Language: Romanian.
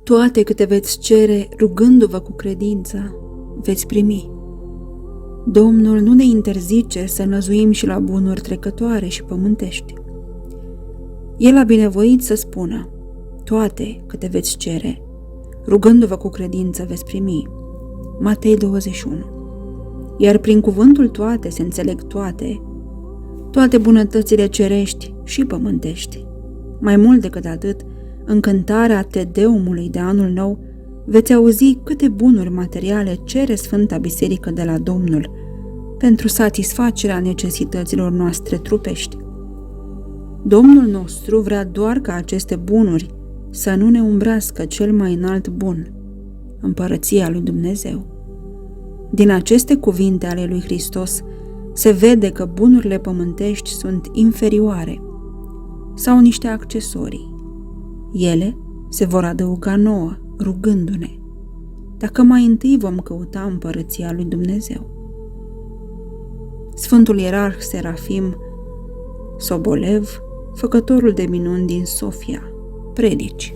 Toate câte veți cere, rugându-vă cu credință, veți primi. Domnul nu ne interzice să năzuim și la bunuri trecătoare și pământești. El a binevoit să spună: toate câte veți cere, rugându-vă cu credință, veți primi. Matei 21. Iar prin cuvântul toate se înțeleg toate bunătățile cerești și pământești. Mai mult decât atât, în cântarea Tedeumului de anul nou, veți auzi câte bunuri materiale cere Sfânta Biserică de la Domnul pentru satisfacerea necesităților noastre trupești. Domnul nostru vrea doar ca aceste bunuri să nu ne umbrească cel mai înalt bun, Împărăția lui Dumnezeu. Din aceste cuvinte ale lui Hristos se vede că bunurile pământești sunt inferioare sau niște accesorii. Ele se vor adăuga nouă, rugându-ne, dacă mai întâi vom căuta Împărăția lui Dumnezeu. Sfântul Ierarh Serafim Sobolev, făcătorul de minuni din Sofia, predici.